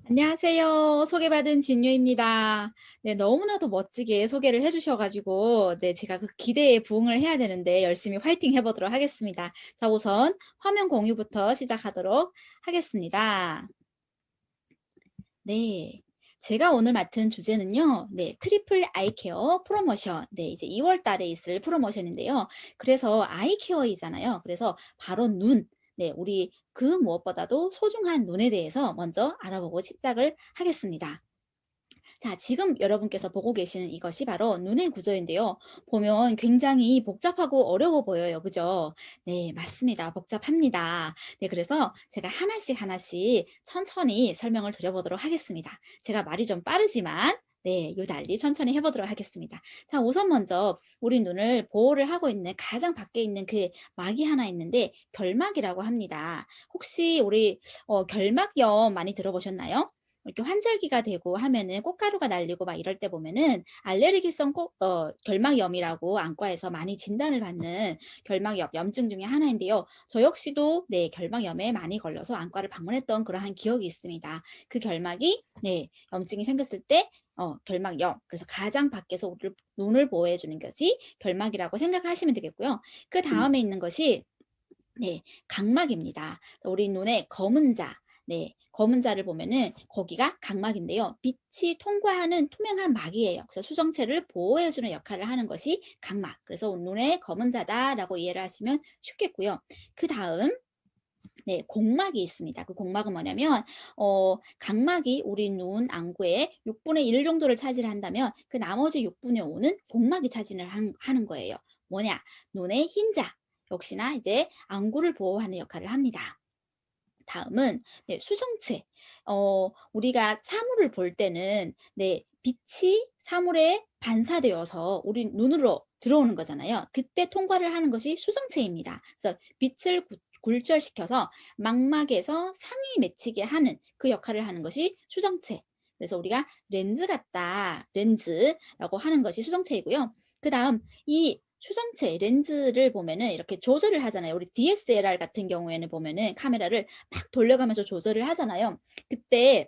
안녕하세요. 소개받은 진유입니다. 네, 너무나도 멋지게 소개를 해주셔가지고, 네, 제가 그 기대에 부응을 해야 되는데 열심히 화이팅 해보도록 하겠습니다. 자, 우선 화면 공유부터 시작하도록 하겠습니다. 네. 제가 오늘 맡은 주제는요, 네, 트리플 아이케어 프로모션. 네, 이제 2월 달에 있을 프로모션인데요. 그래서 아이케어이잖아요. 그래서 바로 눈. 네, 우리 그 무엇보다도 소중한 눈에 대해서 먼저 알아보고 시작을 하겠습니다. 자, 지금 여러분께서 보고 계시는 이것이 바로 눈의 구조인데요. 보면 굉장히 복잡하고 어려워 보여요. 그죠? 네, 맞습니다. 복잡합니다. 네, 그래서 제가 하나씩 하나씩 천천히 설명을 드려보도록 하겠습니다. 제가 말이 좀 빠르지만 네, 요 달리 천천히 해보도록 하겠습니다. 자, 우선 먼저 우리 눈을 보호를 하고 있는 가장 밖에 있는 그 막이 하나 있는데 결막이라고 합니다. 혹시 우리 결막염 많이 들어보셨나요? 이렇게 환절기가 되고 하면은 꽃가루가 날리고 막 이럴 때 보면은 알레르기성 결막염이라고 안과에서 많이 진단을 받는 결막염 염증 중에 하나인데요. 저 역시도 네, 결막염에 많이 걸려서 안과를 방문했던 그러한 기억이 있습니다. 그 결막이 네, 염증이 생겼을 때 결막염. 그래서 가장 밖에서 우리를 눈을 보호해 주는 것이 결막이라고 생각을 하시면 되겠고요. 그 다음에 있는 것이 네, 각막입니다. 우리 눈에 검은 자, 네, 검은 자를 보면은 거기가 각막인데요. 빛이 통과하는 투명한 막이에요. 그래서 수정체를 보호해주는 역할을 하는 것이 각막. 그래서 눈에 검은 자다라고 이해를 하시면 쉽겠고요. 그 다음 네, 공막이 있습니다. 그 공막은 뭐냐면 각막이 우리 눈 안구의 6분의 1 정도를 차지를 한다면 그 나머지 6분의 5는 공막이 차지를 하는 거예요. 뭐냐? 눈의 흰자. 역시나 이제 안구를 보호하는 역할을 합니다. 다음은 네, 수정체. 우리가 사물을 볼 때는 네, 빛이 사물에 반사되어서 우리 눈으로 들어오는 거잖아요. 그때 통과를 하는 것이 수정체입니다. 그래서 빛을 굴절시켜서 망막에서 상이 맺히게 하는 그 역할을 하는 것이 수정체. 그래서 우리가 렌즈 같다, 렌즈라고 하는 것이 수정체이고요. 그 다음 이 수정체 렌즈를 보면은 이렇게 조절을 하잖아요. 우리 DSLR 같은 경우에는 보면은 카메라를 막 돌려가면서 조절을 하잖아요. 그때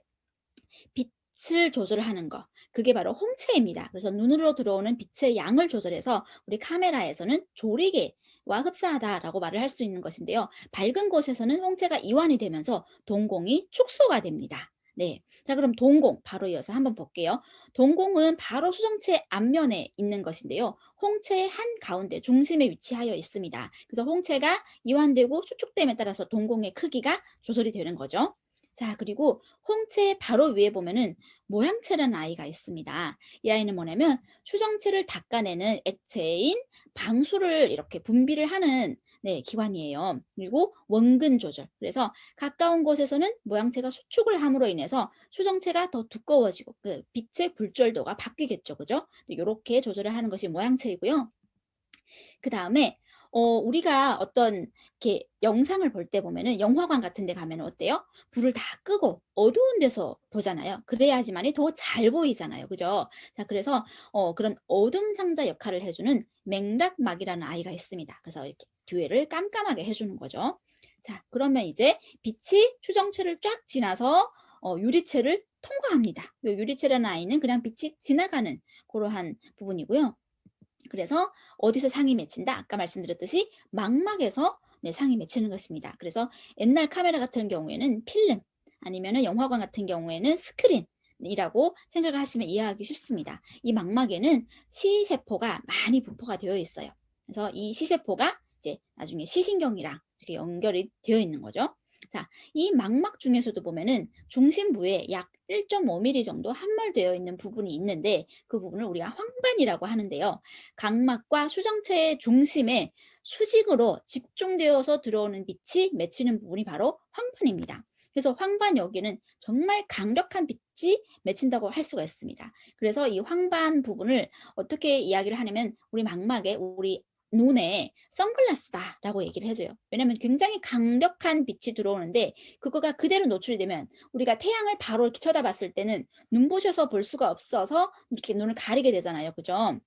빛을 조절하는 거. 그게 바로 홍채입니다. 그래서 눈으로 들어오는 빛의 양을 조절해서 우리 카메라에서는 조리개와 흡사하다라고 말을 할 수 있는 것인데요. 밝은 곳에서는 홍채가 이완이 되면서 동공이 축소가 됩니다. 네. 자, 그럼 동공 바로 이어서 한번 볼게요. 동공은 바로 수정체 앞면에 있는 것인데요. 홍채의 한 가운데 중심에 위치하여 있습니다. 그래서 홍채가 이완되고 수축됨에 따라서 동공의 크기가 조절이 되는 거죠. 자, 그리고 홍채 바로 위에 보면은 모양체라는 아이가 있습니다. 이 아이는 뭐냐면 수정체를 닦아내는 액체인 방수를 이렇게 분비를 하는 네, 기관이에요. 그리고 원근 조절. 그래서 가까운 곳에서는 모양체가 수축을 함으로 인해서 수정체가 더 두꺼워지고 그 빛의 굴절도가 바뀌겠죠. 그죠? 이렇게 조절을 하는 것이 모양체이고요. 그 다음에 우리가 어떤 이렇게 영상을 볼 때 보면은 영화관 같은 데 가면 어때요? 불을 다 끄고 어두운 데서 보잖아요. 그래야지만이 더 잘 보이잖아요. 그죠? 자, 그래서 그런 어둠 상자 역할을 해주는 맥락막이라는 아이가 있습니다. 그래서 이렇게 뒤에를 깜깜하게 해주는 거죠. 자, 그러면 이제 빛이 추정체를 쫙 지나서 유리체를 통과합니다. 이 유리체라는 아이는 그냥 빛이 지나가는 그러한 부분이고요. 그래서 어디서 상이 맺힌다? 아까 말씀드렸듯이 망막에서 네, 상이 맺히는 것입니다. 그래서 옛날 카메라 같은 경우에는 필름 아니면은 영화관 같은 경우에는 스크린이라고 생각을 하시면 이해하기 쉽습니다. 이 망막에는 시세포가 많이 분포가 되어 있어요. 그래서 이 시세포가 이제 나중에 시신경이랑 이렇게 연결이 되어 있는 거죠. 자, 이 망막 중에서도 보면은 중심부에 약 1.5mm 정도 함몰되어 있는 부분이 있는데 그 부분을 우리가 황반이라고 하는데요. 각막과 수정체의 중심에 수직으로 집중되어서 들어오는 빛이 맺히는 부분이 바로 황반입니다. 그래서 황반 여기는 정말 강력한 빛이 맺힌다고 할 수가 있습니다. 그래서 이 황반 부분을 어떻게 이야기를 하냐면 우리 망막에 우리 눈에 선글라스다라고 얘기를 해줘요. 왜냐하면 굉장히 강력한 빛이 들어오는데 그거가 그대로 노출이 되면 우리가 태양을 바로 이렇게 쳐다봤을 때는 눈부셔서 볼 수가 없어서 이렇게 눈을 가리게 되잖아요. 그죠?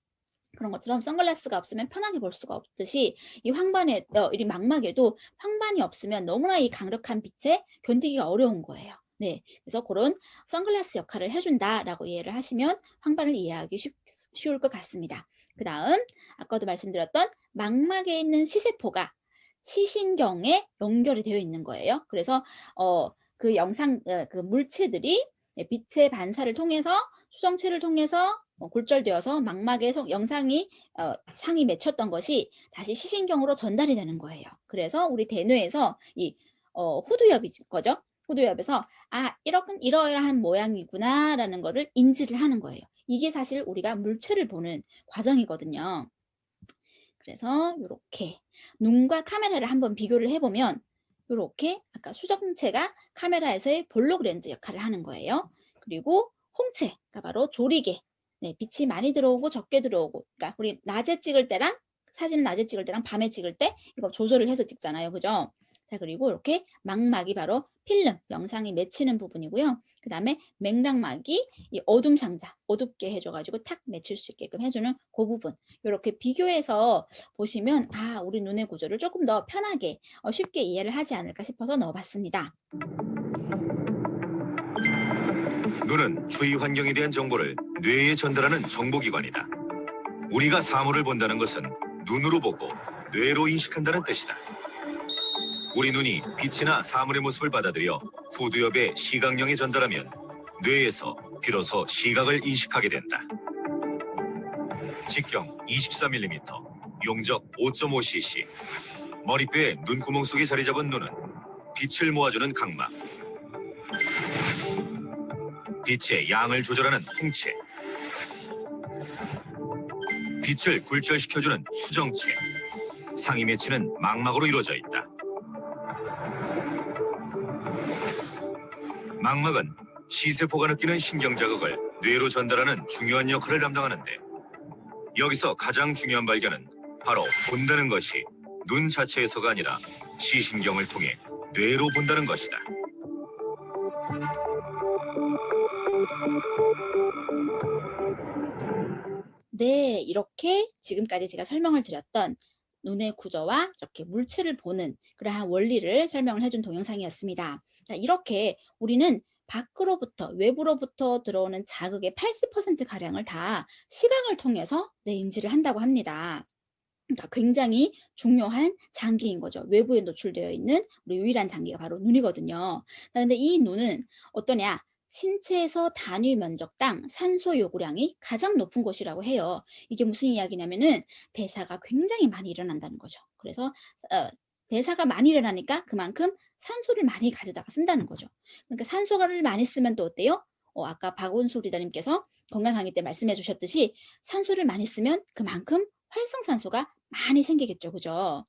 그런 것처럼 선글라스가 없으면 편하게 볼 수가 없듯이 이 이 망막에도 황반이 없으면 너무나 이 강력한 빛에 견디기가 어려운 거예요. 네. 그래서 그런 선글라스 역할을 해 준다라고 이해를 하시면 황반을 이해하기 쉬울 것 같습니다. 그다음 아까도 말씀드렸던 망막에 있는 시세포가 시신경에 연결이 되어 있는 거예요. 그래서 그 그 물체들이 빛의 반사를 통해서 수정체를 통해서 골절되어서 망막에 영상이 상이 맺혔던 것이 다시 시신경으로 전달이 되는 거예요. 그래서 우리 대뇌에서 이 후두엽이 거죠. 후두엽에서 '아 이러이러한 모양이구나.'라는 거를 인지를 하는 거예요. 이게 사실 우리가 물체를 보는 과정이거든요. 그래서 요렇게 눈과 카메라를 한번 비교를 해 보면 요렇게 아까 수정체가 카메라에서의 볼록 렌즈 역할을 하는 거예요. 그리고 홍채가 바로 조리개. 네, 빛이 많이 들어오고 적게 들어오고. 그러니까 우리 낮에 찍을 때랑 사진을 낮에 찍을 때랑 밤에 찍을 때 이거 조절을 해서 찍잖아요. 그죠? 자, 그리고 이렇게 망막이 바로 필름, 영상이 맺히는 부분이고요. 그다음에 맥락막이 이 어둠 상자, 어둡게 해 줘 가지고 탁 맺힐 수 있게끔 해 주는 고 부분. 요렇게 비교해서 보시면 우리 눈의 구조를 조금 더 편하게 쉽게 이해를 하지 않을까 싶어서 넣어 봤습니다. 눈은 주위 환경에 대한 정보를 뇌에 전달하는 정보기관이다. 우리가 사물을 본다는 것은 눈으로 보고 뇌로 인식한다는 뜻이다. 우리 눈이 빛이나 사물의 모습을 받아들여 후두엽의 시각령에 전달하면 뇌에서 비로소 시각을 인식하게 된다. 직경 24mm, 용적 5.5cc. 머리뼈의 눈구멍 속에 자리 잡은 눈은 빛을 모아주는 각막, 빛의 양을 조절하는 홍채, 빛을 굴절시켜주는 수정체, 상이 맺히는 망막으로 이루어져 있다. 망막은 시세포가 느끼는 신경 자극을 뇌로 전달하는 중요한 역할을 담당하는데, 여기서 가장 중요한 발견은 바로 본다는 것이 눈 자체에서가 아니라 시신경을 통해 뇌로 본다는 것이다. 네, 이렇게 지금까지 제가 설명을 드렸던 눈의 구조와 이렇게 물체를 보는 그러한 원리를 설명을 해준 동영상이었습니다. 자, 이렇게 우리는 밖으로부터, 외부로부터 들어오는 자극의 80%가량을 다 시각을 통해서 인지를 한다고 합니다. 그러니까 굉장히 중요한 장기인 거죠. 외부에 노출되어 있는 우리 유일한 장기가 바로 눈이거든요. 근데 이 눈은 어떠냐? 신체에서 단위 면적당 산소 요구량이 가장 높은 곳이라고 해요. 이게 무슨 이야기냐면은 대사가 굉장히 많이 일어난다는 거죠. 그래서 어, 대사가 많이 일어나니까 그만큼 산소를 많이 가져다가 쓴다는 거죠. 그러니까 산소를 많이 쓰면 또 어때요? 아까 박원수 리더님께서 건강 강의 때 말씀해 주셨듯이 산소를 많이 쓰면 그만큼 활성산소가 많이 생기겠죠. 그죠?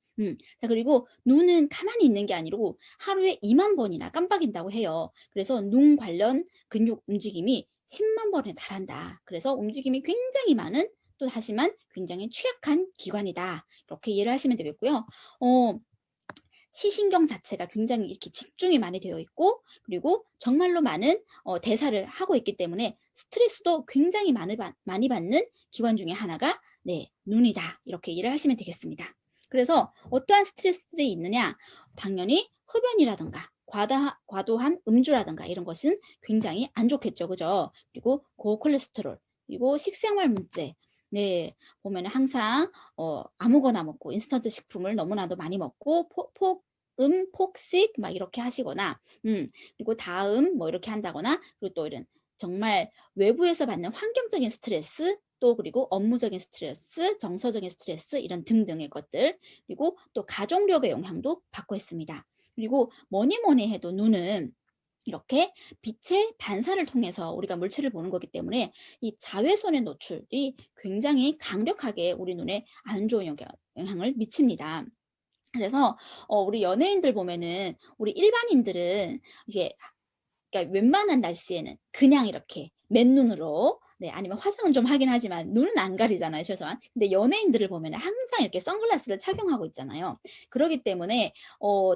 자, 그리고 눈은 가만히 있는 게 아니고 하루에 2만 번이나 깜빡인다고 해요. 그래서 눈 관련 근육 움직임이 10만 번에 달한다. 그래서 움직임이 굉장히 많은, 또 하지만 굉장히 취약한 기관이다. 이렇게 이해를 하시면 되겠고요. 어 시신경 자체가 굉장히 이렇게 집중이 많이 되어 있고, 그리고 정말로 많은 대사를 하고 있기 때문에 스트레스도 굉장히 많이 받는 기관 중에 하나가 눈이다. 이렇게 이해를 하시면 되겠습니다. 그래서 어떠한 스트레스들이 있느냐? 당연히 흡연이라든가 과도한 음주라든가 이런 것은 굉장히 안 좋겠죠. 그죠? 그리고 고콜레스테롤, 그리고 식생활 문제. 네, 보면 항상 아무거나 먹고 인스턴트 식품을 너무나도 많이 먹고 폭식 막 이렇게 하시거나, 그리고 다음 뭐 이렇게 한다거나, 그리고 또 이런 정말 외부에서 받는 환경적인 스트레스, 또 그리고 업무적인 스트레스, 정서적인 스트레스 이런 등등의 것들, 그리고 또 가족력의 영향도 받고 있습니다. 그리고 뭐니 뭐니 해도 눈은 이렇게 빛의 반사를 통해서 우리가 물체를 보는 거기 때문에 이 자외선의 노출이 굉장히 강력하게 우리 눈에 안 좋은 영향을 미칩니다. 그래서 우리 연예인들 보면은 우리 일반인들은 이게 그러니까 웬만한 날씨에는 그냥 이렇게 맨눈으로, 아니면 화장은 좀 하긴 하지만 눈은 안 가리잖아요, 최소한. 근데 연예인들을 보면은 항상 이렇게 선글라스를 착용하고 있잖아요. 그러기 때문에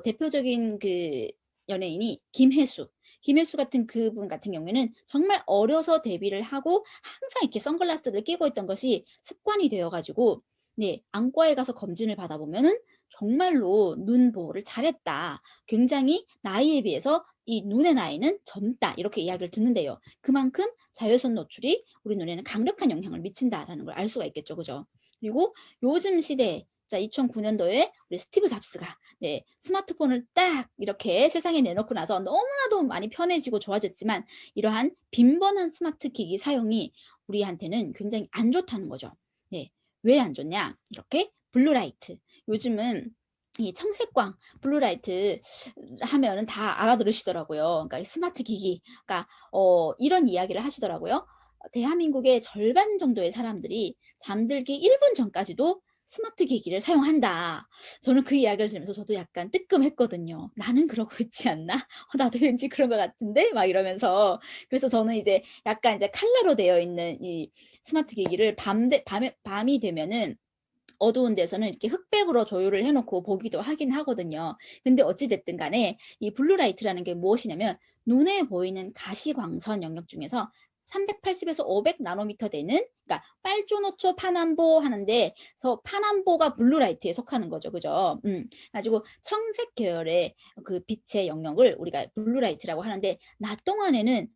대표적인 그 연예인이 김혜수 같은 그분 같은 경우에는 정말 어려서 데뷔를 하고 항상 이렇게 선글라스를 끼고 있던 것이 습관이 되어 가지고, 안과에 가서 검진을 받아 보면은 정말로 '눈 보호를 잘했다. 굉장히 나이에 비해서 이 눈의 나이는 젊다 이렇게 이야기를 듣는데요. 그만큼 자외선 노출이 우리 눈에는 강력한 영향을 미친다라는 걸 알 수가 있겠죠. 그죠? 그리고 요즘 시대에 자 2009년도에 우리 스티브 잡스가 네 스마트폰을 딱 이렇게 세상에 내놓고 나서 너무나도 많이 편해지고 좋아졌지만 이러한 빈번한 스마트 기기 사용이 우리한테는 굉장히 안 좋다는 거죠. 네. 왜 안 좋냐? 이렇게 블루라이트. 요즘은 이 청색광, 블루라이트 하면은 다 알아들으시더라고요. 그러니까 이 스마트 기기, 그러니까 이런 이야기를 하시더라고요. 대한민국의 절반 정도의 사람들이 잠들기 1분 전까지도 스마트 기기를 사용한다. 저는 그 이야기를 들으면서 저도 약간 뜨끔했거든요. '나는 그러고 있지 않나? 나도 왠지 그런 것 같은데?' 막 이러면서. 그래서 저는 이제 약간 이제 칼라로 되어 있는 이 스마트 기기를 밤이 되면은 어두운 데서는 이렇게 흑백으로 조율을 해 놓고 보기도 하긴 하거든요. 근데 어찌 됐든 간에 이 블루라이트라는 게 무엇이냐면 눈에 보이는 가시광선 영역 중에서 380 에서 500 나노미터 되는 그러니까 빨주노초 파남보 하는데서 파남보가 블루라이트에 속하는 거죠. 그죠? 가지고 청색 계열의 그 빛의 영역을 우리가 블루라이트라고 하는데 낮 동안에는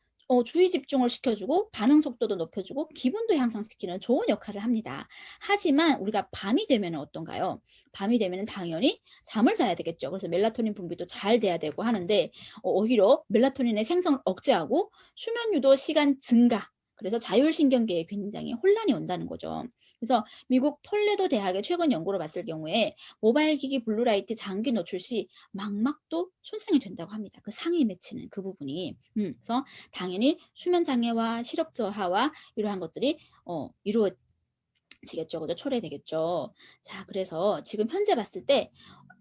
주의 집중을 시켜주고 반응 속도도 높여주고 기분도 향상시키는 좋은 역할을 합니다. 하지만 우리가 밤이 되면은 어떤가요? 밤이 되면은 당연히 잠을 자야 되겠죠. 그래서 멜라토닌 분비도 잘 돼야 되고 하는데 오히려 멜라토닌의 생성을 억제하고 수면 유도 시간 증가 그래서 자율신경계에 굉장히 혼란이 온다는 거죠. 그래서 미국 톨레도 대학의 최근 연구를 봤을 경우에 모바일 기기 블루라이트 장기 노출 시 망막도 손상이 된다고 합니다. 그 상에 맺히는 그 부분이. 그래서 당연히 수면 장애와 시력 저하와 이러한 것들이 이루어 지겠죠. 그죠? 초래되겠죠. 자, 그래서 지금 현재 봤을 때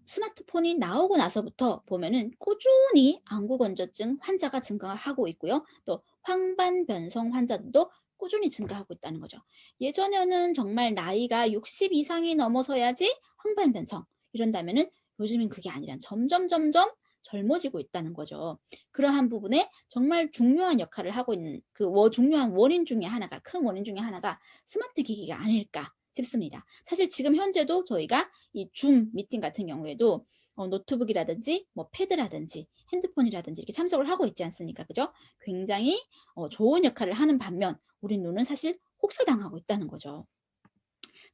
스마트폰이 나오고 나서부터 보면은 꾸준히 안구건조증 환자가 증가하고 있고요. 또 황반변성 환자들도 꾸준히 증가하고 있다는 거죠. 예전에는 정말 나이가 60 이상이 넘어서야지 황반변성 이런다면은 요즘은 그게 아니라 점점 젊어지고 있다는 거죠. 그러한 부분에 정말 중요한 역할을 하고 있는 그 중요한 원인 중에 하나가 큰 원인 중에 하나가 스마트 기기가 아닐까 싶습니다. 사실 지금 현재도 저희가 이 줌 미팅 같은 경우에도 노트북이라든지 뭐 패드라든지 핸드폰이라든지 이렇게 참석을 하고 있지 않습니까? 그죠? 굉장히 좋은 역할을 하는 반면 우리 눈은 사실 혹사당하고 있다는 거죠.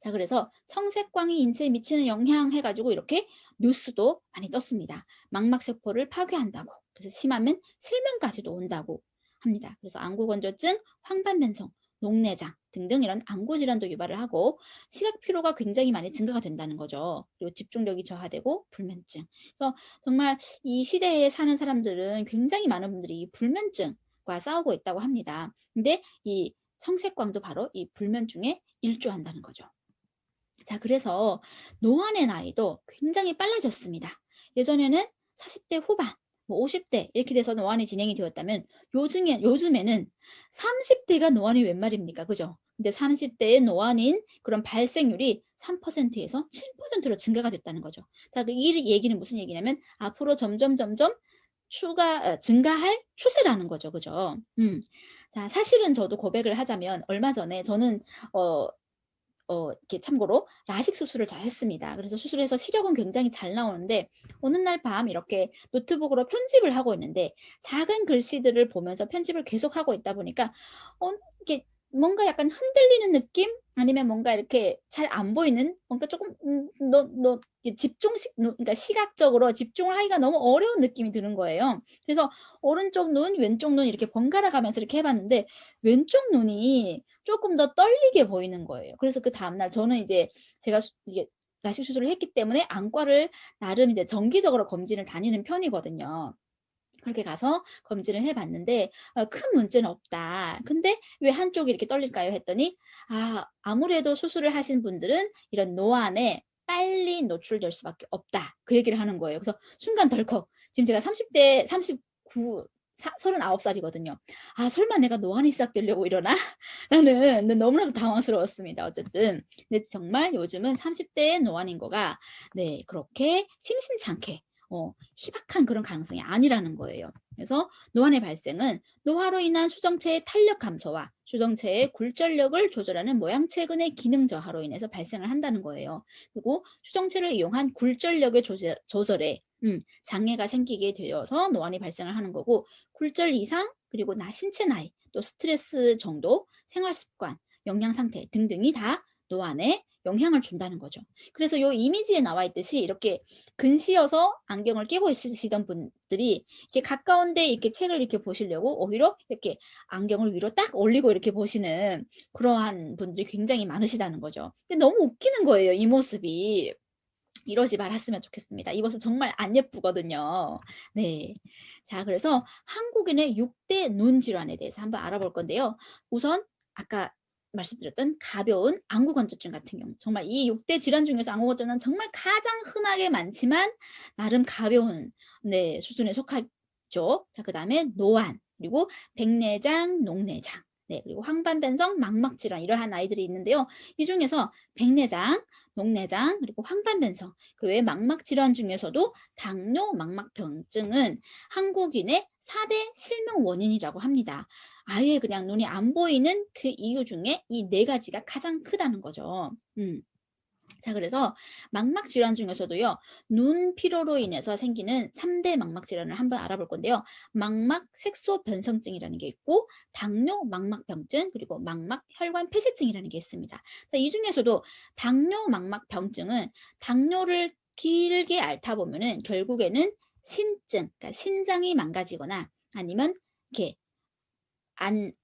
자, 그래서 청색광이 인체에 미치는 영향 해가지고 이렇게 뉴스도 많이 떴습니다. 망막세포를 파괴한다고. 그래서 심하면 실명까지도 온다고 합니다. 그래서 안구건조증, 황반변성, 녹내장 등등 이런 안구 질환도 유발을 하고 시각 피로가 굉장히 많이 증가가 된다는 거죠. 그리고 집중력이 저하되고 불면증. 그래서 정말 이 시대에 사는 사람들은 굉장히 많은 분들이 이 불면증과 싸우고 있다고 합니다. 근데 이 청색광도 바로 이 불면증에 일조한다는 거죠. 자, 그래서 노안의 나이도 굉장히 빨라졌습니다. 예전에는 40대 후반, 뭐 50대 이렇게 돼서 노안이 진행이 되었다면 요즘에는 30대가 노안이 웬 말입니까? 그죠? 근데 30대의 노안인 그런 발생률이 3%에서 7%로 증가가 됐다는 거죠. 자, 이 얘기는 무슨 얘기냐면 앞으로 점점 증가할 추세라는 거죠. 그죠? 자, 사실은 저도 고백을 하자면 얼마 전에 저는 어 이렇게 참고로 라식 수술을 잘 했습니다. 그래서 수술해서 시력은 굉장히 잘 나오는데 어느 날 밤 이렇게 노트북으로 편집을 하고 있는데 작은 글씨들을 보면서 편집을 계속하고 있다 보니까 이게 뭔가 약간 흔들리는 느낌? 아니면 뭔가 이렇게 잘 안 보이는 뭔가 조금 너 이렇게 그러니까 시각적으로 집중을 하기가 너무 어려운 느낌이 드는 거예요. 그래서 오른쪽 눈, 왼쪽 눈 이렇게 번갈아 가면서 이렇게 해 봤는데 왼쪽 눈이 쪼끔 더 떨리게 보이는 거예요. 그래서 그다음 날 저는 이제 제가 이게 라식 수술을 했기 때문에 안과를 나름 이제 정기적으로 검진을 다니는 편이거든요. 그렇게 가서 검진을 해 봤는데 "큰 문제는 없다. 근데 왜 한쪽이 이렇게 떨릴까요?" 했더니 아무래도 수술을 하신 분들은 이런 노안에 빨리 노출될 수밖에 없다." 그 얘기를 하는 거예요. 그래서 순간 덜컥 지금 제가 30대 39 39 살이거든요. '아 설마 내가 노안이 시작되려고 이러나?' 라는 너무나도 당황스러웠습니다 어쨌든. 근데 정말 요즘은 30 대의 노안인 거가 네 그렇게 심심찮게 희박한 그런 가능성이 아니라는 거예요. 그래서 노안의 발생은 노화로 인한 수정체의 탄력 감소와 수정체의 굴절력을 조절하는 모양체근의 기능 저하로 인해서 발생을 한다는 거예요. 그리고 수정체를 이용한 굴절력의 조절에 장애가 생기게 되어서 노안이 발생을 하는 거고 굴절 이상 그리고 신체 나이 또 스트레스 정도, 생활 습관, 영양 상태 등등이 다 노안에 영향을 준다는 거죠. 그래서 요 이미지에 나와 있듯이 이렇게 근시여서 안경을 끼고 있으시던 분들이 이렇게 가까운데 이렇게 책을 이렇게 보시려고 오히려 이렇게 안경을 위로 딱 올리고 이렇게 보시는 그러한 분들이 굉장히 많으시다는 거죠. 근데 너무 웃기는 거예요, 이 모습이. 이러지 말았으면 좋겠습니다. 이 모습 정말 안 예쁘거든요. 네. 자, 그래서 한국인의 6대 눈 질환에 대해서 한번 알아볼 건데요. 우선 아까 말씀드렸던 가벼운 안구 건조증 같은 경우 정말 이 6대 질환 중에서 안구 건조는 정말 가장 흔하게 많지만 나름 가벼운 수준에 속하죠. 자, 그다음에 노안, 그리고 백내장, 녹내장, 그리고 황반변성 망막 질환 이러한 아이들이 있는데요. 이 중에서 백내장, 녹내장, 그리고 황반변성 그 외에 망막 질환 중에서도 당뇨 망막병증은 한국인의 4대 실명 원인이라고 합니다. 아예 그냥 눈이 안 보이는 그 이유 중에 이 네 가지가 가장 크다는 거죠. 자, 그래서 망막 질환 중에서도요. 눈 피로로 인해서 생기는 3대 망막 질환을 한번 알아볼 건데요. 망막 색소 변성증이라는 게 있고 당뇨 망막병증 그리고 망막 혈관 폐쇄증이라는 게 있습니다. 자, 이 중에서도 당뇨 망막병증은 당뇨를 길게 앓다 보면은 결국에는 신증, 그러니까 신장이 망가지거나 아니면 이렇게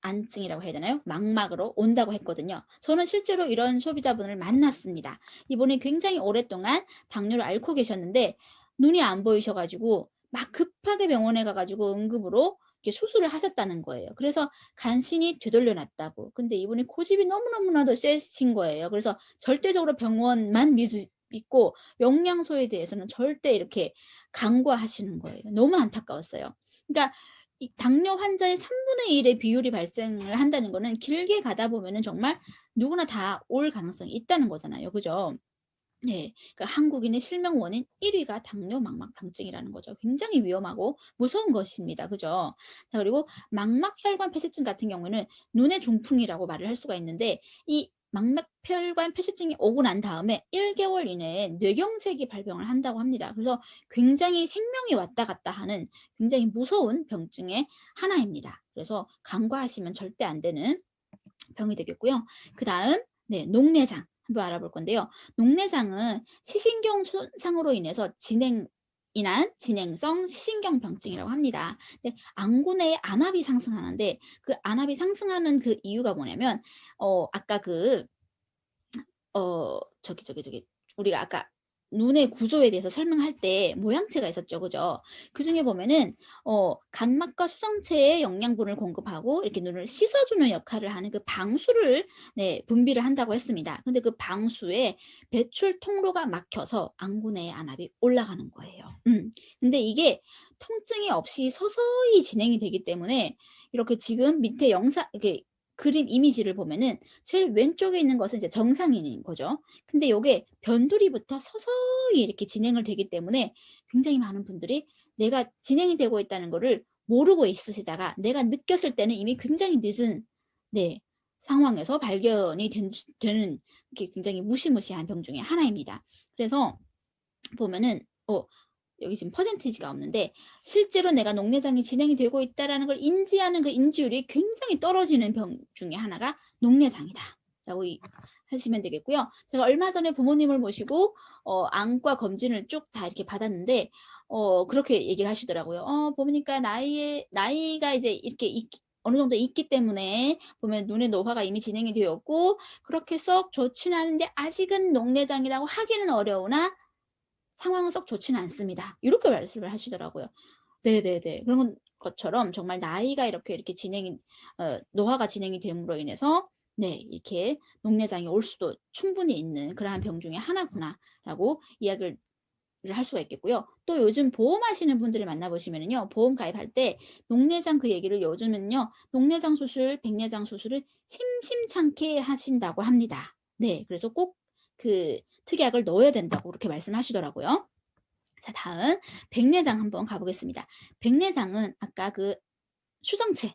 안증이라고 해야 되나요? 망막으로 온다고 했거든요. 저는 실제로 이런 소비자분을 만났습니다. 이분이 굉장히 오랫동안 당뇨를 앓고 계셨는데 눈이 안 보이셔 가지고 막 급하게 병원에 가 가지고 응급으로 이렇게 수술을 하셨다는 거예요. 그래서 간신히 되돌려 놨다고. 근데 이분이 고집이 너무너무나도 세신 거예요. 그래서 절대적으로 병원만 믿고 영양소에 대해서는 절대 이렇게 간과하시는 거예요. 너무 안타까웠어요. 그러니까 이 당뇨 환자의 3분의 1의 비율이 발생을 한다는 거는 길게 가다 보면은 정말 누구나 다 올 가능성이 있다는 거잖아요. 그죠? 네. 그러니까 한국인의 실명 원인 1 위가 당뇨 망막병증이라는 거죠. 굉장히 위험하고 무서운 것입니다. 그죠? 자, 그리고 망막혈관 폐쇄증 같은 경우에는 눈의 중풍이라고 말을 할 수가 있는데 이 망막혈관 폐쇄증이 오고 난 다음에 1 개월 이내에 뇌경색이 발병을 한다고 합니다. 그래서 굉장히 생명이 왔다 갔다 하는 굉장히 무서운 병증의 하나입니다. 그래서 간과하시면 절대 안 되는 병이 되겠고요. 그다음 녹내장 한번 알아볼 건데요. 녹내장은 시신경 손상으로 인해서 진행성 시신경 병증이라고 합니다. 근데 안구 내에 안압이 상승하는데 그 안압이 상승하는 그 이유가 뭐냐면 아까 저기 우리가 아까 눈의 구조에 대해서 설명할 때 모양체가 있었죠. 그죠? 그중에 보면은 각막과 수성체에 영양분을 공급하고 이렇게 눈을 씻어 주는 역할을 하는 그 방수를 분비를 한다고 했습니다. 근데 그 방수에 배출 통로가 막혀서 안구 내의 안압이 올라가는 거예요. 근데 이게 통증이 없이 서서히 진행이 되기 때문에 이렇게 지금 밑에 영상 이렇게 그림 이미지를 보면은 제일 왼쪽에 있는 것은 이제 정상인인 거죠. 근데 요게 변두리부터 서서히 이렇게 진행을 되기 때문에 굉장히 많은 분들이 내가 진행이 되고 있다는 거를 모르고 있으시다가 내가 느꼈을 때는 이미 굉장히 늦은 상황에서 발견이 되는 게 굉장히 무시무시한 병 중에 하나입니다. 그래서 보면은 여기 지금 퍼센티지가 없는데 실제로 내가 녹내장이 진행이 되고 있다라는 걸 인지하는 그 인지율이 굉장히 떨어지는 병 중에 하나가 녹내장이다라고 하시면 되겠고요. 제가 얼마 전에 부모님을 모시고 안과 검진을 쭉 다 이렇게 받았는데 그렇게 얘기를 하시더라고요. 보니까 나이가 이제 이렇게 어느 정도 있기 때문에 보면 눈의 노화가 이미 진행이 되었고 그렇게 썩 좋지는 않은데 아직은 녹내장이라고 하기는 어려우나 상황은 썩 좋지는 않습니다. 이렇게 말씀을 하시더라고요. 네네네. 그런 것처럼 정말 나이가 이렇게 진행이 노화가 진행이 됨으로 인해서 이렇게 녹내장이 올 수도 충분히 있는 그러한 병 중에 하나구나라고 이야기를 할 수가 있겠고요. 또 요즘 보험하시는 분들을 만나 보시면은요. 보험 가입할 때 녹내장 그 얘기를 요즘은요. 녹내장 수술, 백내장 수술을 심심찮게 하신다고 합니다. 네. 그래서 꼭 그 특약을 넣어야 된다고 그렇게 말씀하시더라고요. 자, 다음 백내장 한번 가 보겠습니다. 백내장은 아까 그 수정체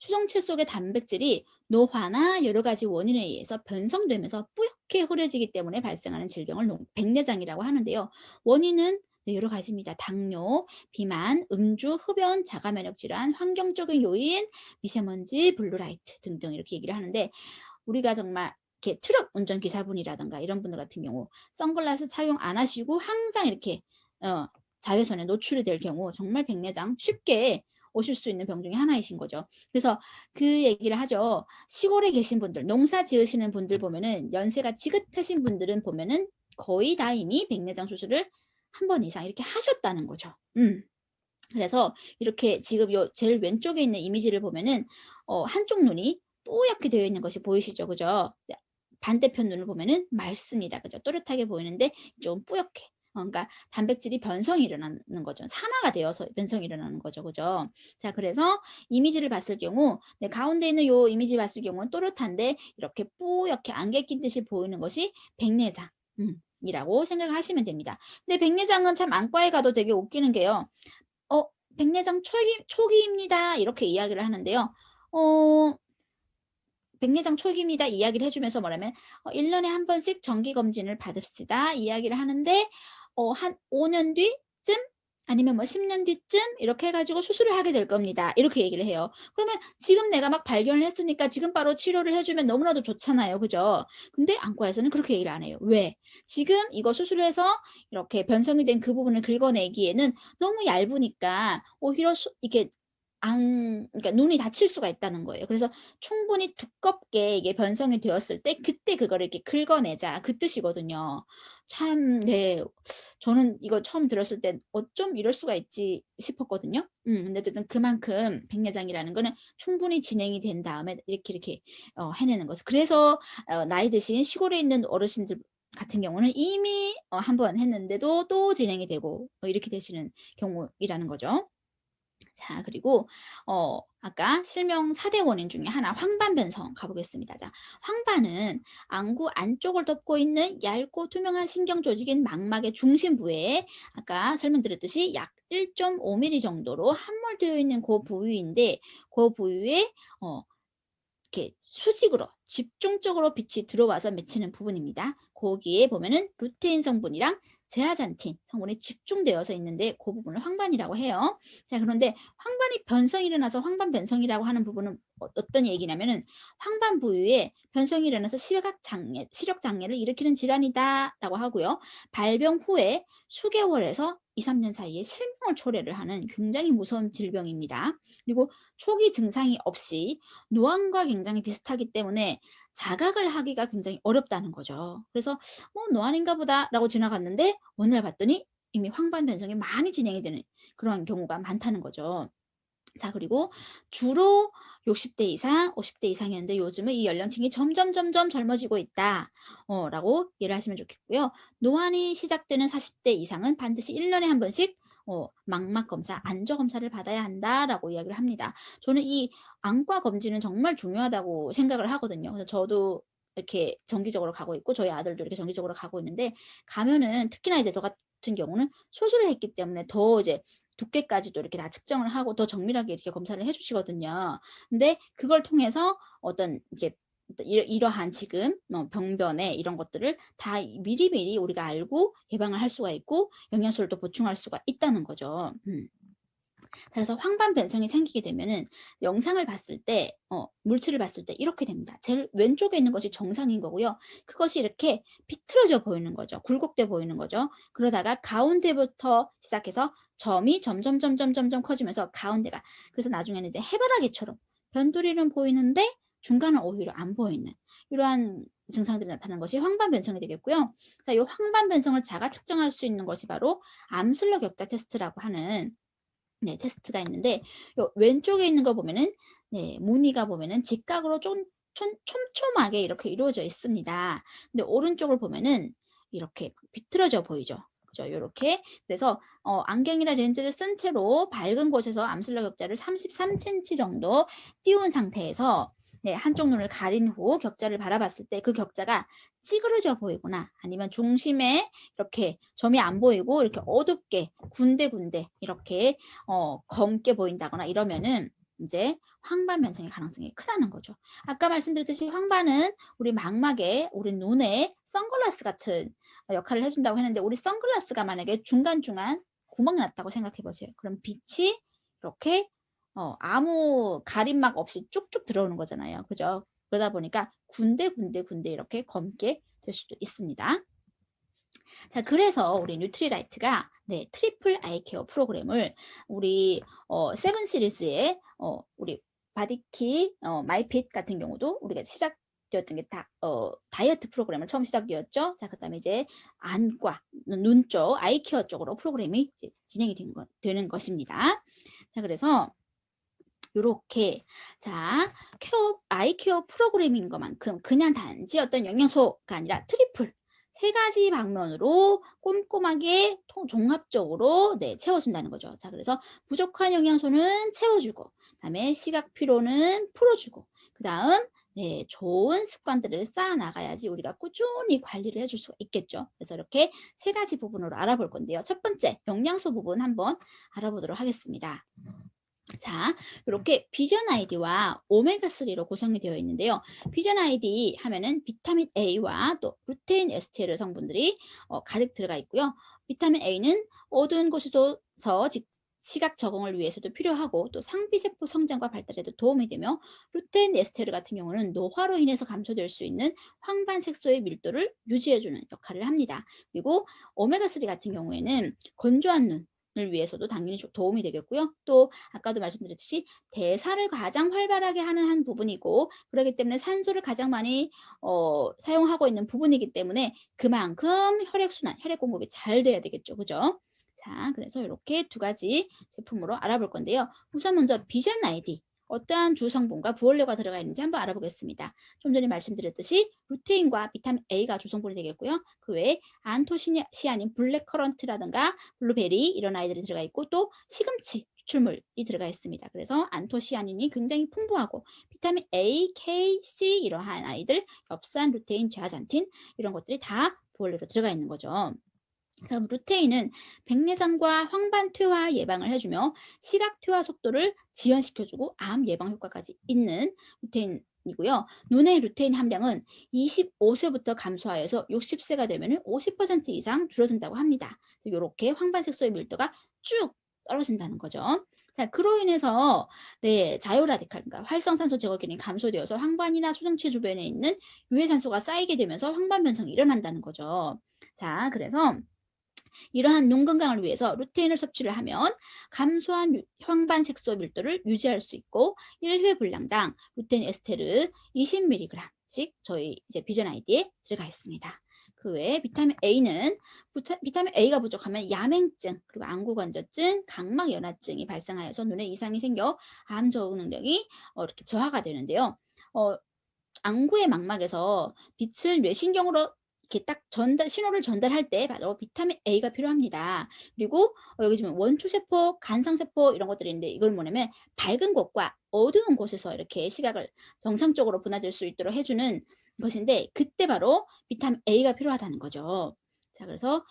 수정체 속의 단백질이 노화나 여러 가지 원인에 의해서 변성되면서 뿌옇게 흐려지기 때문에 발생하는 질병을 백내장이라고 하는데요. 원인은 네, 여러 가지입니다. 당뇨, 비만, 음주, 흡연, 자가 면역 질환, 환경적인 요인, 미세먼지, 블루라이트 등등 이렇게 얘기를 하는데 우리가 정말 이렇게 트럭 운전기사분이라든가 이런 분들 같은 경우 선글라스 착용 안 하시고 항상 이렇게 어 자외선에 노출이 될 경우 정말 백내장 쉽게 오실 수 있는 병 중에 하나이신 거죠. 그래서 그 얘기를 하죠. 시골에 계신 분들, 농사 지으시는 분들 보면은 연세가 지긋하신 분들은 보면은 거의 다 이미 백내장 수술을 한 번 이상 이렇게 하셨다는 거죠. 그래서 이렇게 지금 요 제일 왼쪽에 있는 이미지를 보면은 한쪽 눈이 뿌옇게 되어 있는 것이 보이시죠? 그죠? 네. 반대편 눈을 보면은 맑습니다. 그죠? 또렷하게 보이는데 좀 뿌옇게. 그러니까 단백질이 변성이 일어나는 거죠. 산화가 되어서 변성이 일어나는 거죠. 그죠? 자, 그래서 이미지를 봤을 경우 네, 가운데 있는 요 이미지 봤을 경우는 또렷한데 이렇게 뿌옇게 안개 낀 듯이 보이는 것이 백내장 이라고 생각을 하시면 됩니다. 근데 백내장은 참 안과에 가도 되게 웃기는 게요. 어 백내장 초기입니다. 이렇게 이야기를 하는데요. 어 백내장 초기입니다. 이야기를 해 주면서 뭐라면 1 년에 한 번씩 정기 검진을 받읍시다. 이야기를 하는데 한 5년 뒤쯤 아니면 뭐 10년 뒤쯤 이렇게 해 가지고 수술을 하게 될 겁니다. 이렇게 얘기를 해요. 그러면 지금 내가 막 발견을 했으니까 지금 바로 치료를 해 주면 너무나도 좋잖아요. 그죠? 근데 안과에서는 그렇게 얘기를 안 해요. 왜? 지금 이거 수술해서 이렇게 변성이 된 그 부분을 긁어내기에는 너무 얇으니까 오히려 이렇게 그러니까 눈이 다칠 수가 있다는 거예요. 그래서 충분히 두껍게 이게 변성이 되었을 때 그때 그거를 이렇게 긁어내자 그 뜻이거든요. 참 네. 저는 이거 처음 들었을 때 '어쩜 이럴 수가 있지.' 싶었거든요. 근데 어쨌든 그만큼 백내장이라는 거는 충분히 진행이 된 다음에 이렇게 해내는 거죠. 그래서 나이 드신 시골에 있는 어르신들 같은 경우는 이미 한 번 했는데도 또 진행이 되고 이렇게 되시는 경우이라는 거죠. 자, 그리고 아까 실명 4대 원인 중에 하나 황반변성 가 보겠습니다. 자, 황반은 안구 안쪽을 덮고 있는 얇고 투명한 신경 조직인 망막의 중심 부위에 아까 설명드렸듯이 약 1.5 밀리 정도로 함몰되어 있는 그 부위인데 그 부위에 어 이렇게 수직으로 집중적으로 빛이 들어와서 맺히는 부분입니다. 거기에 보면은 루테인 성분이랑 제아잔틴 성분이 집중되어서 있는데 그 부분을 황반이라고 해요. 자, 그런데 황반이 변성이 일어나서 황반 변성이라고 하는 부분은 어떤 얘기냐면은 황반 부위에 변성이 일어나서 시력 장애를 일으키는 질환이다라고 하고요. 발병 후에 수개월에서 2-3년 사이에 실명을 초래를 하는 굉장히 무서운 질병입니다. 그리고 초기 증상이 없이 노안과 굉장히 비슷하기 때문에 자각을 하기가 굉장히 어렵다는 거죠. 그래서 '뭐 노안인가 보다.'라고 지나갔는데 어느 날 봤더니 이미 황반 변성이 많이 진행이 되는 그런 경우가 많다는 거죠. 자, 그리고 주로 60대 이상, 50대 이상이었는데 요즘은 이 연령층이 점점 젊어지고 있다. 라고 이해를 하시면 좋겠고요. 노안이 시작되는 40대 이상은 반드시 1 년에 한 번씩 망막 검사, 안저 검사를 받아야 한다라고 이야기를 합니다. 저는 이 안과 검진은 정말 중요하다고 생각을 하거든요. 그래서 저도 이렇게 정기적으로 가고 있고 저희 아들도 이렇게 정기적으로 가고 있는데 가면은 특히나 이제 저 같은 경우는 수술을 했기 때문에 더 이제 두께까지도 이렇게 다 측정을 하고 더 정밀하게 이렇게 검사를 해 주시거든요. 근데 그걸 통해서 어떤 이제 이러한 지금 병변에 이런 것들을 다 미리미리 우리가 알고 예방을 할 수가 있고 영양소를 또 보충할 수가 있다는 거죠. 그래서 황반 변성이 생기게 되면은 영상을 봤을 때 물체를 봤을 때 이렇게 됩니다. 제일 왼쪽에 있는 것이 정상인 거고요. 그것이 이렇게 비틀어져 보이는 거죠. 굴곡돼 보이는 거죠. 그러다가 가운데부터 시작해서 점이 점점 커지면서 가운데가 그래서 나중에는 이제 해바라기처럼 변두리는 보이는데 중간은 오히려 안 보이는 이러한 증상들이 나타나는 것이 황반 변성이 되겠고요. 자, 이 황반 변성을 자가 측정할 수 있는 것이 바로 암슬러 격자 테스트라고 하는 네, 테스트가 있는데 요 왼쪽에 있는 거 보면은 네, 무늬가 보면은 직각으로 좀 촘촘하게 이렇게 이루어져 있습니다. 근데 오른쪽을 보면은 이렇게 비틀어져 보이죠. 그죠? 요렇게. 그래서 안경이나 렌즈를 쓴 채로 밝은 곳에서 암슬러 격자를 33 센티 정도 띄운 상태에서 네, 한쪽 눈을 가린 후 격자를 바라봤을 때 그 격자가 찌그러져 보이거나 아니면 중심에 이렇게 점이 안 보이고 이렇게 어둡게 군데군데 이렇게 검게 보인다거나 이러면은 이제 황반 변성의 가능성이 크다는 거죠. 아까 말씀드렸듯이 황반은 우리 망막에 우리 눈에 선글라스 같은 역할을 해준다고 했는데 우리 선글라스가 만약에 중간중간 구멍이 났다고 생각해 보세요. 그럼 빛이 이렇게 아무 가림막 없이 쭉쭉 들어오는 거잖아요. 그죠? 그러다 보니까 군데군데 이렇게 검게 될 수도 있습니다. 자, 그래서 우리 뉴트리라이트가 트리플 아이 케어 프로그램을 우리 7 시리즈의 우리 바디키 마이핏 같은 경우도 우리가 시작되었던 게 다이어트 프로그램을 처음 시작되었죠. 자, 그다음에 이제 안과 눈 쪽 아이 케어 쪽으로 프로그램이 이제 진행이 되는 것입니다. 자, 그래서 요렇게 아이 케어 프로그램인 것만큼 그냥 단지 어떤 영양소가 아니라 트리플 3가지 방면으로 꼼꼼하게 종합적으로 채워준다는 거죠. 자, 그래서 부족한 영양소는 채워주고, 그다음에 시각 피로는 풀어주고, 그다음 좋은 습관들을 쌓아 나가야지 우리가 꾸준히 관리를 해줄 수가 있겠죠. 그래서 이렇게 3가지 부분으로 알아볼 건데요. 첫 번째 영양소 부분 한번 알아보도록 하겠습니다. 자, 이렇게 비전 아이디와 오메가3로 구성이 되어 있는데요. 비전 아이디 하면은 비타민 A와 또 루테인 에스테르 성분들이 가득 들어가 있고요. 비타민 A는 어두운 곳에서 시각 적응을 위해서도 필요하고 또 상비세포 성장과 발달에도 도움이 되며, 루테인 에스테르 같은 경우는 노화로 인해서 감소될 수 있는 황반 색소의 밀도를 유지해주는 역할을 합니다. 그리고 오메가3 같은 경우에는 건조한 눈 을 위해서도 당연히 도움이 되겠고요. 또 아까도 말씀드렸듯이 대사를 가장 활발하게 하는 한 부분이고, 그렇기 때문에 산소를 가장 많이 사용하고 있는 부분이기 때문에 그만큼 혈액순환, 혈액 공급이 잘 돼야 되겠죠. 그죠? 자, 그래서 이렇게 2가지 제품으로 알아볼 건데요. 우선 먼저 비전 아이디. 어떠한 주성분과 부원료가 들어가 있는지 한번 알아보겠습니다. 좀 전에 말씀드렸듯이 루테인과 비타민 A가 주성분이 되겠고요. 그 외에 안토시아닌, 블랙커런트라든가 블루베리 이런 아이들이 들어가 있고, 또 시금치 추출물이 들어가 있습니다. 그래서 안토시아닌이 굉장히 풍부하고 비타민 A, K, C 이러한 아이들, 엽산, 루테인, 제아잔틴 이런 것들이 다 부원료로 들어가 있는 거죠. 다음 루테인은 백내장과 황반 퇴화 예방을 해주며 시각 퇴화 속도를 지연시켜주고 암 예방 효과까지 있는 루테인이고요. 눈의 루테인 함량은 25세부터 감소하여서 60세가 되면 50% 이상 줄어든다고 합니다. 이렇게 황반색소의 밀도가 쭉 떨어진다는 거죠. 자, 그로 인해서 자유라디칼, 그러니까 활성산소 제거 기능이 감소되어서 황반이나 소정체 주변에 있는 유해산소가 쌓이게 되면서 황반 변성이 일어난다는 거죠. 자, 그래서 이러한 눈 건강을 위해서 루테인을 섭취를 하면 감소한 황반 색소 밀도를 유지할 수 있고, 1회 분량당 루테인 에스테르 20mg씩 저희 이제 비전 아이디에 들어가 있습니다. 그 외에 비타민 A는 비타민 A가 부족하면 야맹증, 그리고 안구건조증, 각막연화증이 발생하여서 눈에 이상이 생겨 암 적응 능력이 이렇게 저하가 되는데요. 안구의 망막에서 빛을 뇌신경으로 이렇게 딱 신호를 전달할 때 바로 비타민 A가 필요합니다. 그리고 여기 지금 원추세포, 간상세포 이런 것들이 있는데, 이걸 뭐냐면 밝은 곳과 어두운 곳에서 이렇게 시각을 정상적으로 분화될 수 있도록 해주는 것인데, 그때 바로 비타민 A가 필요하다는 거죠. 자, 그래서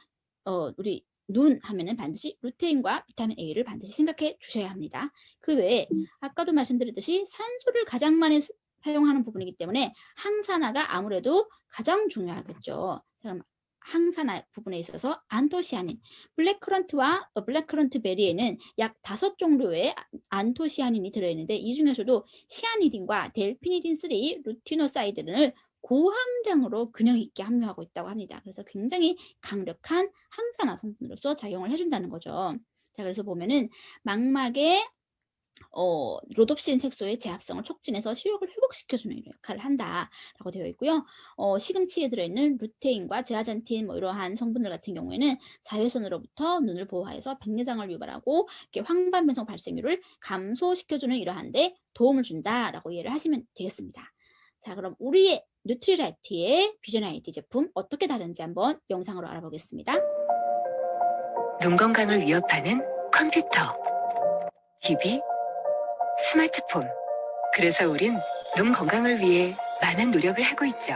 우리 눈 하면은 반드시 루테인과 비타민 A를 반드시 생각해 주셔야 합니다. 그 외에 아까도 말씀드렸듯이 산소를 가장 많이 사용하는 부분이기 때문에 항산화가 아무래도 가장 중요하겠죠. 자, 그럼 항산화 부분에 있어서 안토시아닌, 블랙커런트 베리에는 약 5종류의 안토시아닌이 들어있는데, 이 중에서도 시아니딘과 델피니딘3, 루티노사이드를 고함량으로 균형 있게 함유하고 있다고 합니다. 그래서 굉장히 강력한 항산화 성분으로서 작용을 해준다는 거죠. 자, 그래서 보면은 망막에 로놉신 색소의 제합성을 촉진해서 시력을 회복시켜주는 역할을 한다라고 되어 있고요. 시금치에 들어있는 루테인과 제아잔틴 이러한 성분들 같은 경우에는 자외선으로부터 눈을 보호하여서 백내장을 유발하고 이렇게 황반 변성 발생률을 감소시켜주는 이러한데 도움을 준다라고 이해를 하시면 되겠습니다. 자, 그럼 우리의 뉴트리라이트의 비전 아이디 제품 어떻게 다른지 한번 영상으로 알아보겠습니다. 눈 건강을 위협하는 컴퓨터, TV, 스마트폰. 그래서 우린 눈 건강을 위해 많은 노력을 하고 있죠.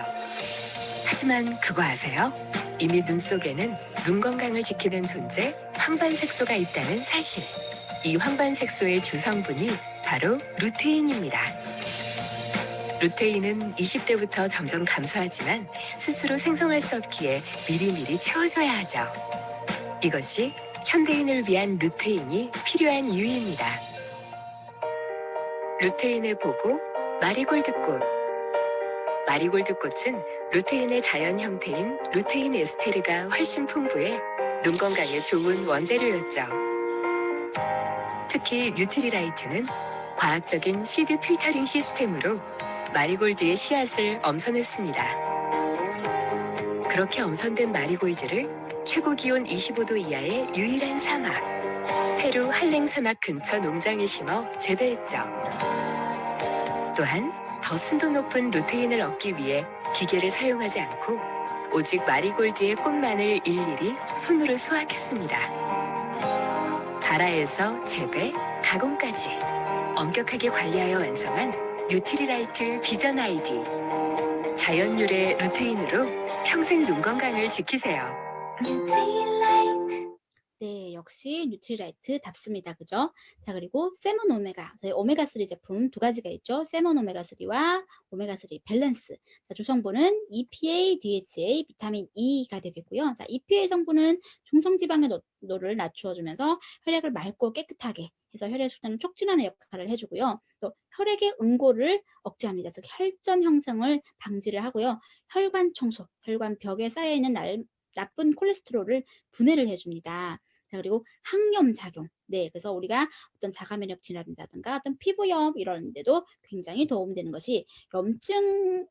하지만 그거 아세요? 이미 눈 속에는 눈 건강을 지키는 존재, 황반색소가 있다는 사실. 이 황반색소의 주성분이 바로 루테인입니다. 루테인은 20대부터 점점 감소하지만 스스로 생성할 수 없기에 미리미리 채워줘야 하죠. 이것이 현대인을 위한 루테인이 필요한 이유입니다. 루테인의 보고 마리골드꽃. 마리골드꽃은 루테인의 자연 형태인 루테인 에스테르가 훨씬 풍부해 눈 건강에 좋은 원재료였죠. 특히 뉴트리라이트는 과학적인 시드 필터링 시스템으로 마리골드의 씨앗을 엄선했습니다. 그렇게 엄선된 마리골드를 최고 기온 25도 이하의 유일한 사막, 페루 할랭 사막 근처 농장에 심어 재배했죠. 또한 더 순도 높은 루테인을 얻기 위해 기계를 사용하지 않고 오직 마리골드의 꽃만을 일일이 손으로 수확했습니다. 발화에서 재배, 가공까지 엄격하게 관리하여 완성한 뉴트리라이트 비전 아이디. 자연 유래 루테인으로 평생 눈 건강을 지키세요. 뉴트리라이트. 네, 역시 뉴트리라이트답습니다. 그죠? 자, 그리고 세몬 오메가. 저희 오메가3 제품 두 가지가 있죠. 세몬 오메가3와 오메가3 밸런스. 자, 주성분은 EPA, DHA, 비타민 E가 되겠고요. 자, EPA 성분은 중성지방의 농도를 낮추어주면서 혈액을 맑고 깨끗하게 해서 혈액 순환을 촉진하는 역할을 해주고요. 또 혈액의 응고를 억제합니다. 즉 혈전 형성을 방지를 하고요. 혈관 청소, 혈관 벽에 쌓여있는 나쁜 콜레스테롤을 분해를 해줍니다. 자, 그리고 항염 작용. 네, 그래서 우리가 어떤 자가 면역 질환이라든가 어떤 피부염 이런 데도 굉장히 도움되는 것이 염증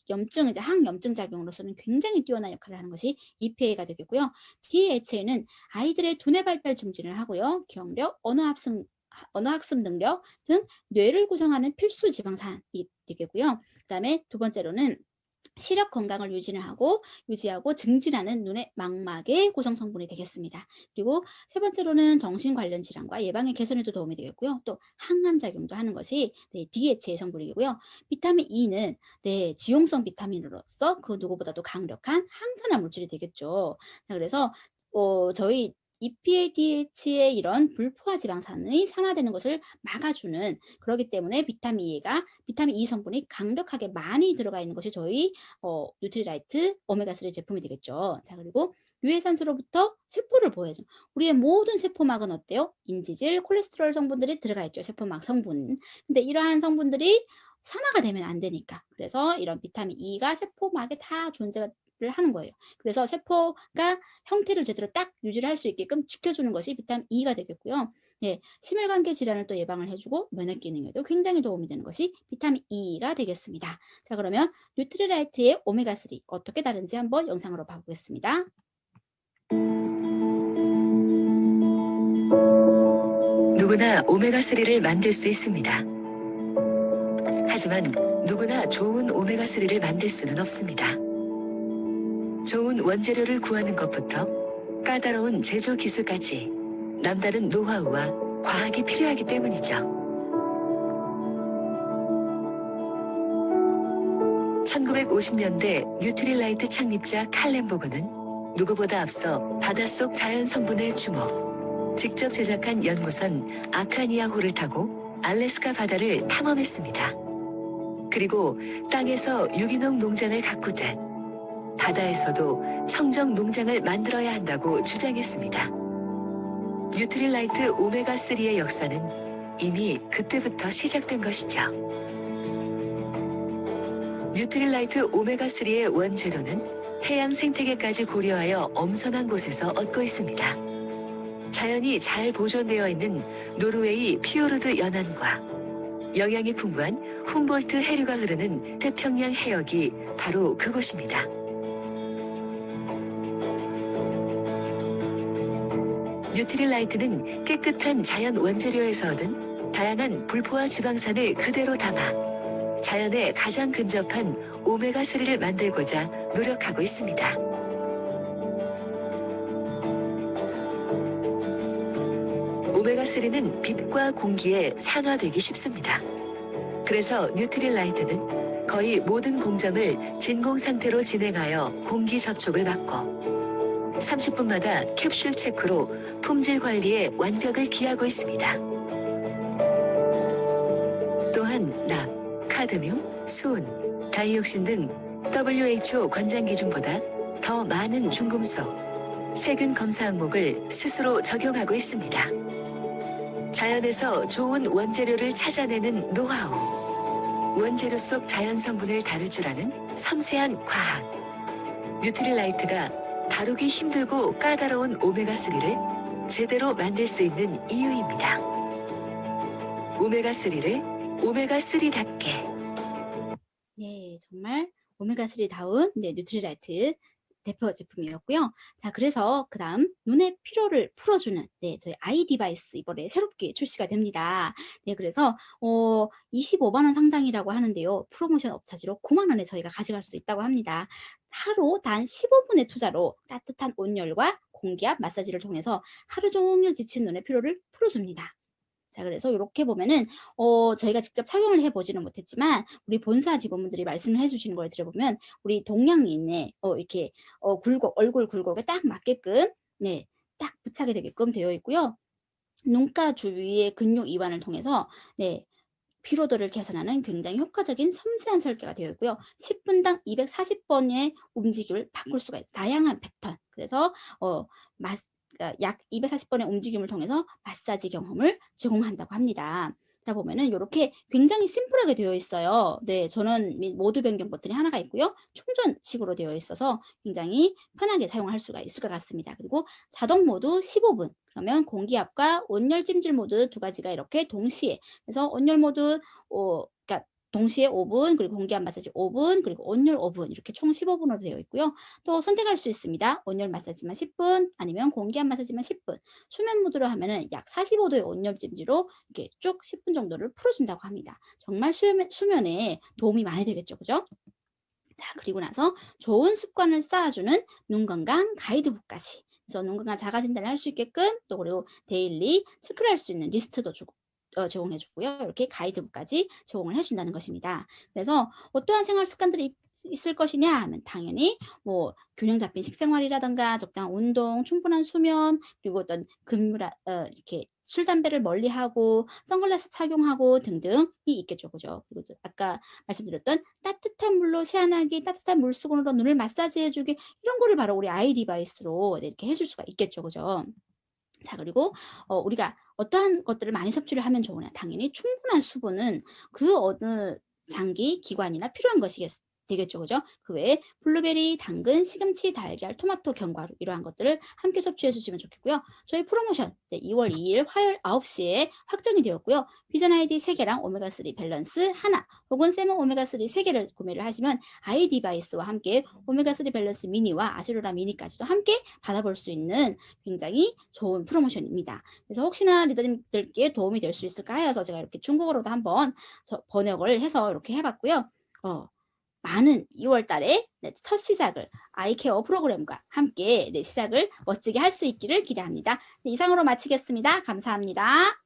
염증, 이제 항염증 작용으로서는 굉장히 뛰어난 역할을 하는 것이 EPA가 되겠고요. DHA는 아이들의 두뇌 발달 증진을 하고요. 기억력, 언어학습 능력 등 뇌를 구성하는 필수 지방산이 되겠고요. 그 다음에 두 번째로는 시력 건강을 유지하고 증진하는 눈의 망막의 구성 성분이 되겠습니다. 그리고 세 번째로는 정신 관련 질환과 예방의 개선에도 도움이 되겠고요. 또 항암 작용도 하는 것이 DHA 성분이고요. 비타민 E는 지용성 비타민으로서 그 누구보다도 강력한 항산화 물질이 되겠죠. 자, 그래서 저희 EPA, DHA의 이런 불포화 지방산이 산화되는 것을 막아주는, 그렇기 때문에 비타민 E 성분이 강력하게 많이 들어가 있는 것이 저희 뉴트리라이트 오메가3 제품이 되겠죠. 자, 그리고 유해산소로부터 세포를 보호해줘. 우리의 모든 세포막은 어때요? 인지질, 콜레스테롤 성분들이 들어가 있죠. 세포막 성분. 근데 이러한 성분들이 산화가 되면 안 되니까. 그래서 이런 비타민 E가 세포막에 다 존재를 하는 거예요. 그래서 세포가 형태를 제대로 딱 유지를 할 수 있게끔 지켜주는 것이 비타민 E가 되겠고요. 네, 심혈관계 질환을 또 예방을 해주고 면역 기능에도 굉장히 도움이 되는 것이 비타민 E가 되겠습니다. 자, 그러면 뉴트리라이트의 오메가3 어떻게 다른지 한번 영상으로 봐보겠습니다. 누구나 오메가3를 만들 수 있습니다. 하지만 누구나 좋은 오메가3를 만들 수는 없습니다. 좋은 원재료를 구하는 것부터 까다로운 제조 기술까지 남다른 노하우와 과학이 필요하기 때문이죠. 1950년대 뉴트리라이트 창립자 칼렌보그는 누구보다 앞서 바닷속 자연 성분에 주목, 직접 제작한 연구선 아카니아호를 타고 알래스카 바다를 탐험했습니다. 그리고 땅에서 유기농 농장을 가꾸듯 바다에서도 청정 농장을 만들어야 한다고 주장했습니다. 뉴트리라이트 오메가3의 역사는 이미 그때부터 시작된 것이죠. 뉴트리라이트 오메가3의 원재료는 해양 생태계까지 고려하여 엄선한 곳에서 얻고 있습니다. 자연이 잘 보존되어 있는 노르웨이 피오르드 연안과 영양이 풍부한 훔볼트 해류가 흐르는 태평양 해역이 바로 그곳입니다. 뉴트리라이트는 깨끗한 자연 원재료에서 얻은 다양한 불포화 지방산을 그대로 담아 자연에 가장 근접한 오메가3를 만들고자 노력하고 있습니다. 오메가3는 빛과 공기에 산화되기 쉽습니다. 그래서 뉴트리라이트는 거의 모든 공정을 진공 상태로 진행하여 공기 접촉을 막고 30분마다 캡슐 체크로 품질 관리에 완벽을 기하고 있습니다. 또한 납, 카드뮴, 수은, 다이옥신 등 WHO 권장 기준보다 더 많은 중금속, 세균 검사 항목을 스스로 적용하고 있습니다. 자연에서 좋은 원재료를 찾아내는 노하우, 원재료 속 자연 성분을 다룰 줄 아는 섬세한 과학, 뉴트릴라이트가 다루기 힘들고 까다로운 오메가3를 제대로 만들 수 있는 이유입니다. 오메가3를 오메가3답게. 네, 정말 오메가3다운 뉴트리라이트 대표 제품이었고요. 자, 그래서 그 다음 눈의 피로를 풀어주는 저희 아이 디바이스 이번에 새롭게 출시가 됩니다. 네, 그래서 25만 원 상당이라고 하는데요. 프로모션 업차지로 9만 원에 저희가 가져갈 수 있다고 합니다. 하루 단 15분의 투자로 따뜻한 온열과 공기압 마사지를 통해서 하루 종일 지친 눈의 피로를 풀어줍니다. 자, 그래서 이렇게 보면은 저희가 직접 착용을 해보지는 못했지만 우리 본사 직원분들이 말씀을 해주시는 걸 들어보면 우리 동양인의 이렇게 얼굴 굴곡에 딱 맞게끔 딱 부착이 되게끔 되어 있고요. 눈가 주위의 근육 이완을 통해서 피로도를 개선하는 굉장히 효과적인 섬세한 설계가 되어 있고요. 10분당 240번의 움직임을 바꿀 수가 있어요. 다양한 패턴. 그래서 그러니까 약 240번의 움직임을 통해서 마사지 경험을 제공한다고 합니다. 자, 보면은 이렇게 굉장히 심플하게 되어 있어요. 네, 전원 및 모드 변경 버튼이 하나가 있고요. 충전식으로 되어 있어서 굉장히 편하게 사용할 수가 있을 것 같습니다. 그리고 자동 모드 15분. 그러면 공기압과 온열 찜질 모드 두 가지가 이렇게 동시에, 그래서 온열 모드 그러니까 동시에 5분, 그리고 공기압 마사지 5분, 그리고 온열 5분 이렇게 총 15분으로 되어 있고요. 또 선택할 수 있습니다. 온열 마사지만 10분, 아니면 공기압 마사지만 10분. 수면 모드로 하면은 약 45도의 온열 찜질로 이렇게 쭉 10분 정도를 풀어준다고 합니다. 정말 수면에 도움이 많이 되겠죠, 그죠? 자, 그리고 나서 좋은 습관을 쌓아주는 눈 건강 가이드북까지. 그래서 눈 건강 자가 진단을 할 수 있게끔 또 그리고 데일리 체크를 할 수 있는 리스트도 제공해 주고요. 이렇게 가이드북까지 제공을 해준다는 것입니다. 그래서 어떠한 생활 습관들이 있을 것이냐 하면 당연히 뭐 균형 잡힌 식생활이라든가 적당한 운동, 충분한 수면, 그리고 어떤 이렇게 술, 담배를 멀리하고 선글라스 착용하고 등등이 있겠죠. 그죠? 그리고 아까 말씀드렸던 따뜻한 물로 시원하게 따뜻한 물수건으로 눈을 마사지해주기 이런 거를 바로 우리 아이 디바이스로 이렇게 해줄 수가 있겠죠. 그죠? 자, 그리고 우리가 어떠한 것들을 많이 섭취를 하면 좋으냐. 당연히 충분한 수분은 그 어느 장기, 기관이나 필요한 되겠죠. 그죠? 그 외에 블루베리, 당근, 시금치, 달걀, 토마토, 견과류 이러한 것들을 함께 섭취해 주시면 좋겠고요. 저희 프로모션 2월 2일 화요일 9시에 확정이 되었고요. 비전 아이디 3개랑 오메가3 밸런스 하나 혹은 세모 오메가3 3개를 구매를 하시면 아이 디바이스와 함께 오메가3 밸런스 미니와 아시로라 미니까지도 함께 받아볼 수 있는 굉장히 좋은 프로모션입니다. 그래서 혹시나 리더님들께 도움이 될 수 있을까 해서 제가 이렇게 중국어로도 한번 번역을 해서 이렇게 해봤고요. 많은 2월 달에 첫 시작을 아이케어 프로그램과 함께 시작을 멋지게 할 수 있기를 기대합니다. 이상으로 마치겠습니다. 감사합니다.